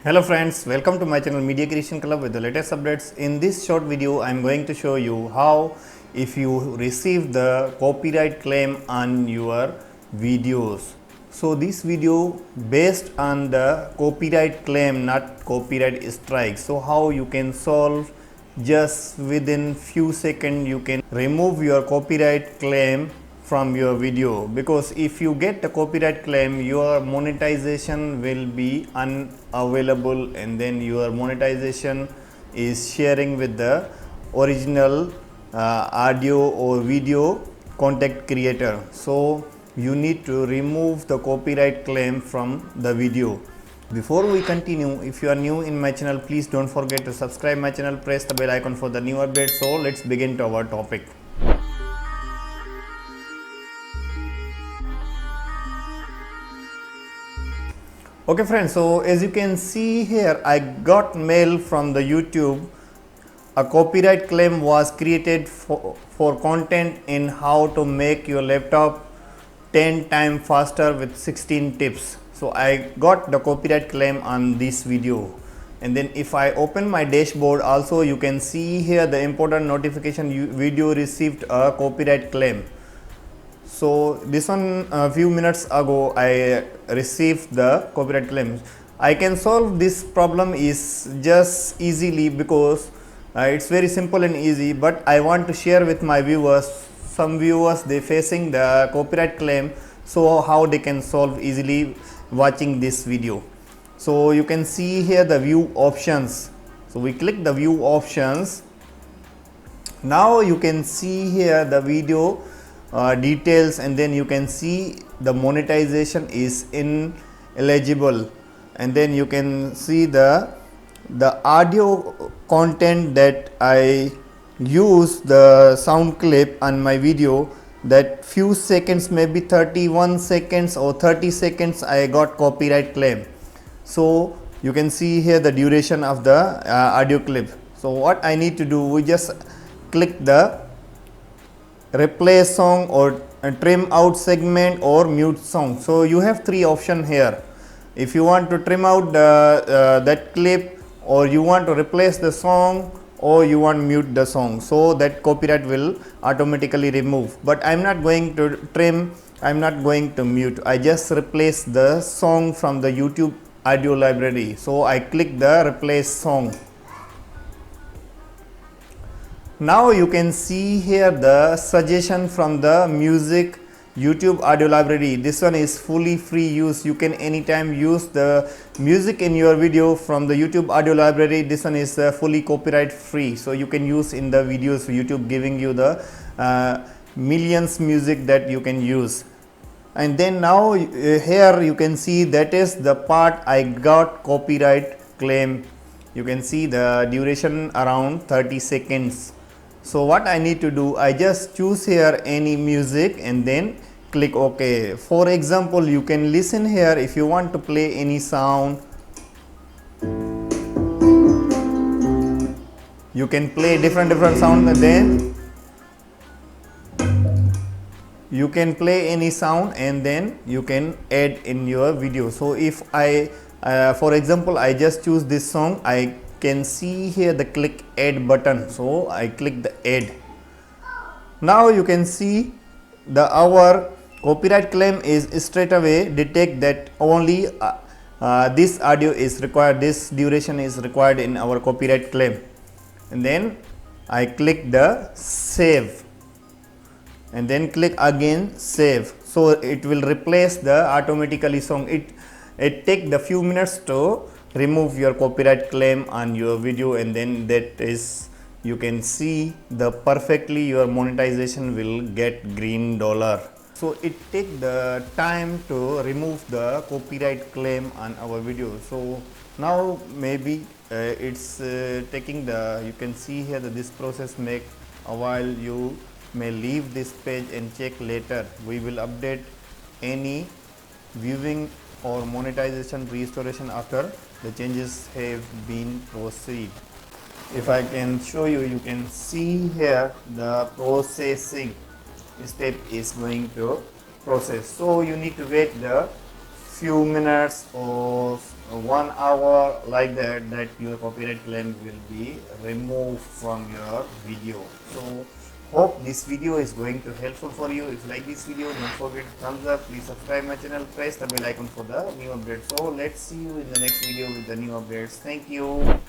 Hello friends, welcome to my channel Media Creation Club with the latest updates. In this short video, I am going to show you how if you receive the copyright claim on your videos. So this video based on the copyright claim, not copyright strike. So how you can solve just within few seconds you can remove your copyright claim from your video, because if you get the copyright claim your monetization will be unavailable, and then your monetization is sharing with the original audio or video content creator. So you need to remove the copyright claim from the video. Before we continue, if you are new in my channel, please don't forget to subscribe my channel, press the bell icon for the new updates. So let's begin to our topic. Okay friends, so as you can see here, I got mail from the YouTube. A copyright claim was created for content in how to make your laptop 10 times faster with 16 tips. So I got the copyright claim on this video. And then if I open my dashboard, also you can see here the important notification video received a copyright claim. So this one a few minutes ago I received the copyright claims. I can solve this problem is just easily because it's very simple and easy, but I want to share with my viewers. Some viewers they facing the copyright claim, so how they can solve easily watching this video. So you can see here the view options. So we click the view options. Now you can see here the video details, and then you can see the monetization is ineligible, and then you can see the audio content that I use the sound clip on my video, that few seconds, maybe 31 seconds or 30 seconds I got copyright claim. So you can see here the duration of the audio clip. So what I need to do, we just click the replace song or trim out segment or mute song. So you have three options here. If you want to trim out that clip, or you want to replace the song, or you want to mute the song, so that copyright will automatically remove. But I'm not going to trim, I'm not going to mute, I just replace the song from the YouTube audio library. So I click the replace song. Now you can see here the suggestion from the music YouTube audio library. This one is fully free use. You can anytime use the music in your video from the YouTube audio library. This one is fully copyright free, so you can use in the videos. YouTube giving you the millions music that you can use. And then now here you can see that is the part I got copyright claim. You can see the duration around 30 seconds. So what I need to do, I just choose here any music and then click OK. For example, you can listen here if you want to play any sound. You can play different sound, and then you can play any sound and then you can add in your video. So if I for example I just choose this song, I can see here the click add button, so I click the add. Now you can see our copyright claim is straight away detect that only this audio is required, this duration is required in our copyright claim. And then I click the save, and then click again save, so it will replace the automatically song. It take the few minutes to remove your copyright claim on your video, and then that is you can see the perfectly your monetization will get green dollar. So it take the time to remove the copyright claim on our video. So now maybe it's taking the, you can see here that this process make a while. You may leave this page and check later. We will update any viewing or monetization restoration after the changes have been proceed. If I can show you, you can see here the processing step is going to process. So you need to wait the few minutes or 1 hour like that your copyright claim will be removed from your video. So hope this video is going to helpful for you. If you like this video, don't forget to thumbs up, please subscribe my channel, press the bell icon for the new updates. So let's see you in the next video with the new updates. Thank you.